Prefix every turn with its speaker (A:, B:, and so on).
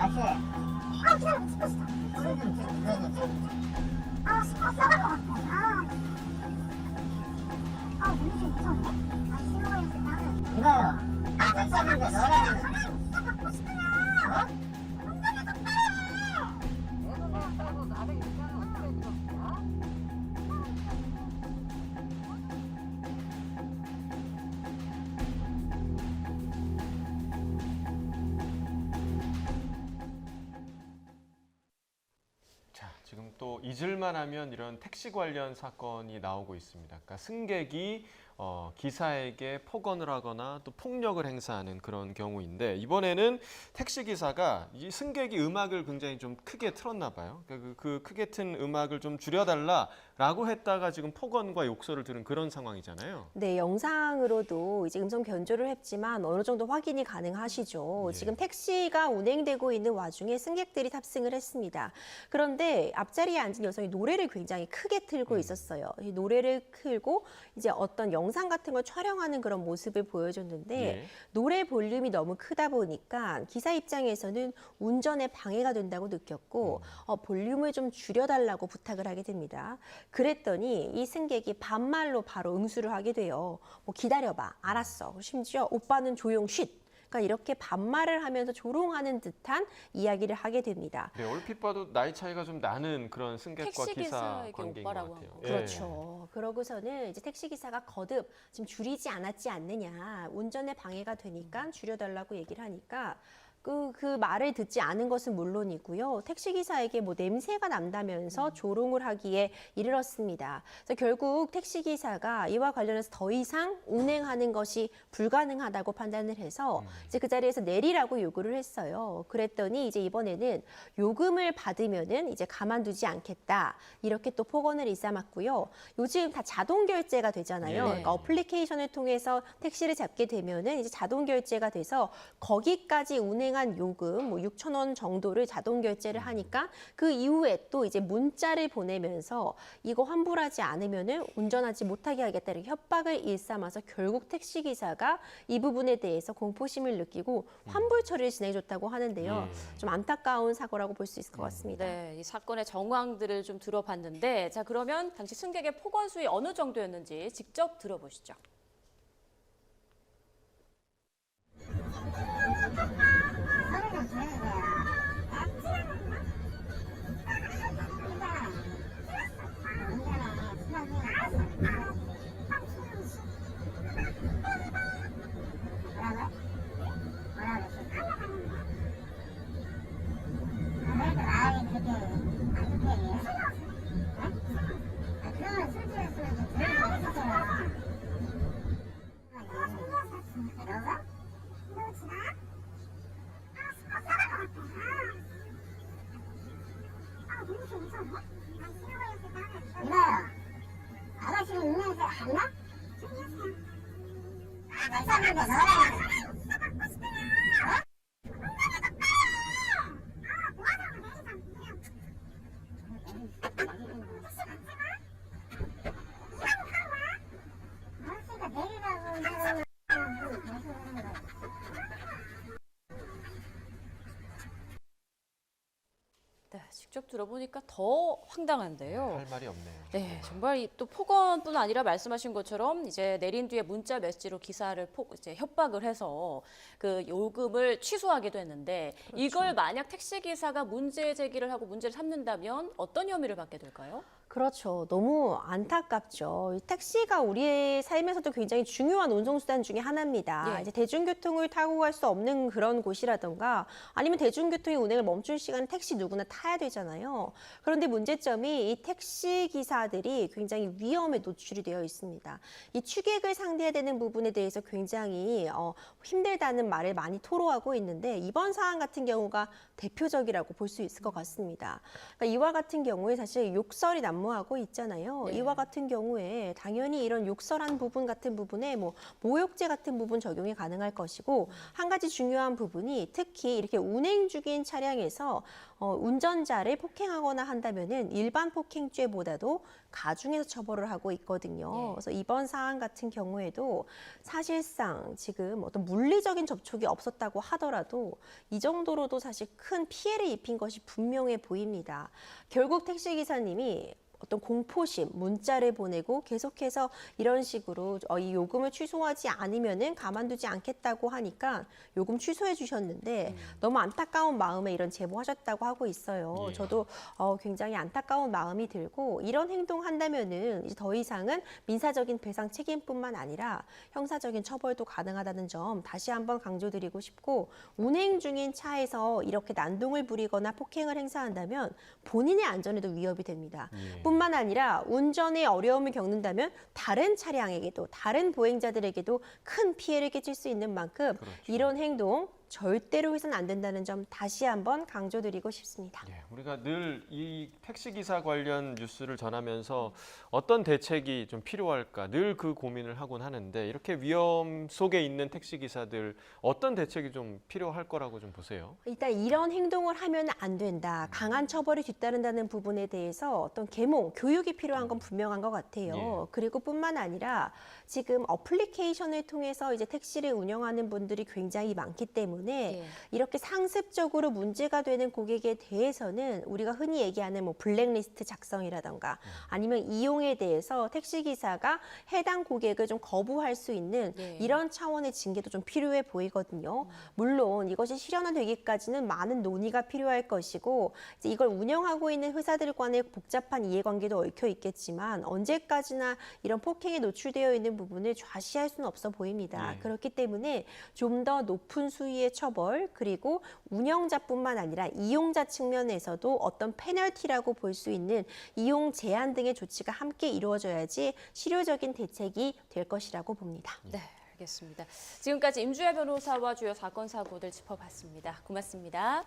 A: 기다려. 죽고 싶어. 노래 좀 싶어. 싸갈 것 같아. 눈이 좀 무서운데? 신호가 있을 때 이거요. 아저씨한테 노래는 진짜 갖고 싶어요. 운전을 똑바로 해.
B: 애도 낳았다고 나를 이렇게 하면 어떻게 되겠냐?
C: 자, 지금 또 잊을만 하면 이런 택시 관련 사건이 나오고 있습니다. 그러니까 승객이 기사에게 폭언을 하거나 또 폭력을 행사하는 그런 경우인데 이번에는 택시 기사가 이 승객이 음악을 굉장히 좀 크게 틀었나 봐요. 그러니까 그 크게 튼 음악을 좀 줄여달라라고 했다가 지금 폭언과 욕설을 들은 그런 상황이잖아요.
D: 네, 영상으로도 이제 음성 변조를 했지만 어느 정도 확인이 가능하시죠.
C: 예.
D: 지금 택시가 운행되고 있는 와중에 승객들이 탑승을 했습니다. 그런데 앞자리에 앉은 여성이 노래를 굉장히 크게 틀고 있었어요. 이 노래를 틀고 이제 어떤 영상 같은 걸 촬영하는 그런 모습을 보여줬는데
C: 예.
D: 노래 볼륨이 너무 크다 보니까 기사 입장에서는 운전에 방해가 된다고 느꼈고 볼륨을 좀 줄여달라고 부탁을 하게 됩니다. 그랬더니 이 승객이 반말로 바로 응수를 하게 돼요. 뭐 기다려봐, 알았어. 심지어 오빠는 조용 쉿. 그러니까 이렇게 반말을 하면서 조롱하는 듯한 이야기를 하게 됩니다.
C: 네, 얼핏 봐도 나이 차이가 좀 나는 그런 승객과
E: 택시
C: 기사
E: 기사에게
C: 관계인 것
E: 오빠라고
C: 같아요.
E: 한
C: 예.
D: 그렇죠. 그러고서는 이제 택시기사가 거듭 지금 줄이지 않았지 않느냐. 운전에 방해가 되니까 줄여달라고 얘기를 하니까 그 말을 듣지 않은 것은 물론이고요. 택시기사에게 뭐 냄새가 난다면서 조롱을 하기에 이르렀습니다. 그래서 결국 택시기사가 이와 관련해서 더 이상 운행하는 것이 불가능하다고 판단을 해서 이제 그 자리에서 내리라고 요구를 했어요. 그랬더니 이제 이번에는 요금을 받으면은 이제 가만두지 않겠다. 이렇게 또 폭언을 일삼았고요. 요즘 다 자동 결제가 되잖아요.
C: 네.
D: 그러니까 어플리케이션을 통해서 택시를 잡게 되면은 이제 자동 결제가 돼서 거기까지 운행한 요금 뭐 6,000원 정도를 자동 결제를 하니까 그 이후에 또 이제 문자를 보내면서 이거 환불하지 않으면은 운전하지 못하게 하겠다 이렇게 협박을 일삼아서 결국 택시 기사가 이 부분에 대해서 공포심을 느끼고 환불 처리를 진행해줬다고 하는데요.
C: 예.
D: 좀 안타까운 사고라고 볼 수 있을 것 같습니다.
E: 네, 이 사건의 정황들을 좀 들어봤는데, 자 그러면 당시 승객의 폭언 수위 어느 정도였는지 직접 들어보시죠.
A: 노래 좀 들어주세요. 이거요. 아가씨는 운전해서 갔나? 괜찮은데 노래.
E: 네, 직접 들어보니까 더 황당한데요.
C: 할 말이 없네요.
E: 네, 정말 또 폭언뿐 아니라 말씀하신 것처럼 이제 내린 뒤에 문자 메시지로 기사를 이제 협박을 해서 그 요금을 취소하기도 했는데 이걸 만약 택시 기사가 문제 제기를 하고 문제를 삼는다면 어떤 혐의를 받게 될까요?
D: 그렇죠. 너무 안타깝죠. 이 택시가 우리의 삶에서도 굉장히 중요한 운송수단 중에 하나입니다.
E: 예.
D: 이제 대중교통을 타고 갈 수 없는 그런 곳이라던가 아니면 대중교통의 운행을 멈출 시간에 택시 누구나 타야 되잖아요. 그런데 문제점이 이 택시 기사들이 굉장히 위험에 노출이 되어 있습니다. 이 취객을 상대해야 되는 부분에 대해서 굉장히 힘들다는 말을 많이 토로하고 있는데 이번 사안 같은 경우가 대표적이라고 볼 수 있을 것 같습니다. 그러니까 이와 같은 경우에 사실 욕설이 난무하고 있잖아요.
E: 네.
D: 이와 같은 경우에 당연히 이런 욕설한 부분 같은 부분에 뭐 모욕죄 같은 부분 적용이 가능할 것이고 한 가지 중요한 부분이 특히 이렇게 운행 중인 차량에서 운전자를 폭행하거나 한다면은 일반 폭행죄보다도 가중해서 처벌을 하고 있거든요.
E: 예.
D: 그래서 이번 사안 같은 경우에도 사실상 지금 어떤 물리적인 접촉이 없었다고 하더라도 이 정도로도 사실 큰 피해를 입힌 것이 분명해 보입니다. 결국 택시기사님이 어떤 공포심, 문자를 보내고 계속해서 이런 식으로 이 요금을 취소하지 않으면은 가만두지 않겠다고 하니까 요금 취소해 주셨는데 너무 안타까운 마음에 이런 제보하셨다고 하고 있어요.
C: 예.
D: 저도 굉장히 안타까운 마음이 들고 이런 행동한다면은 이제 더 이상은 민사적인 배상 책임뿐만 아니라 형사적인 처벌도 가능하다는 점 다시 한번 강조드리고 싶고 운행 중인 차에서 이렇게 난동을 부리거나 폭행을 행사한다면 본인의 안전에도 위협이 됩니다.
C: 예.
D: 뿐만 아니라 운전에 어려움을 겪는다면 다른 차량에게도 다른 보행자들에게도 큰 피해를 끼칠 수 있는 만큼
C: 그렇죠.
D: 이런 행동 절대로 해서는 안 된다는 점 다시 한번 강조드리고 싶습니다.
C: 예, 우리가 늘 이 택시기사 관련 뉴스를 전하면서 어떤 대책이 좀 필요할까 늘 그 고민을 하곤 하는데 이렇게 위험 속에 있는 택시기사들 어떤 대책이 좀 필요할 거라고 좀 보세요?
D: 일단 이런 행동을 하면 안 된다. 강한 처벌이 뒤따른다는 부분에 대해서 어떤 계몽, 교육이 필요한 건 분명한 것 같아요.
C: 예.
D: 그리고 뿐만 아니라 지금 어플리케이션을 통해서 이제 택시를 운영하는 분들이 굉장히 많기 때문에
E: 예.
D: 이렇게 상습적으로 문제가 되는 고객에 대해서는 우리가 흔히 얘기하는 뭐 블랙리스트 작성이라던가 아니면 이용에 대해서 택시기사가 해당 고객을 좀 거부할 수 있는
E: 예.
D: 이런 차원의 징계도 좀 필요해 보이거든요. 물론 이것이 실현화되기까지는 많은 논의가 필요할 것이고 이제 이걸 운영하고 있는 회사들 간의 복잡한 이해관계도 얽혀 있겠지만 언제까지나 이런 폭행에 노출되어 있는 부분을 좌시할 수는 없어 보입니다.
C: 예.
D: 그렇기 때문에 좀 더 높은 수위의 처벌 그리고 운영자뿐만 아니라 이용자 측면에서도 어떤 페널티라고 볼 수 있는 이용 제한 등의 조치가 함께 이루어져야지 실효적인 대책이 될 것이라고 봅니다.
E: 네, 알겠습니다. 지금까지 임주혜 변호사와 주요 사건 사고들 짚어봤습니다. 고맙습니다.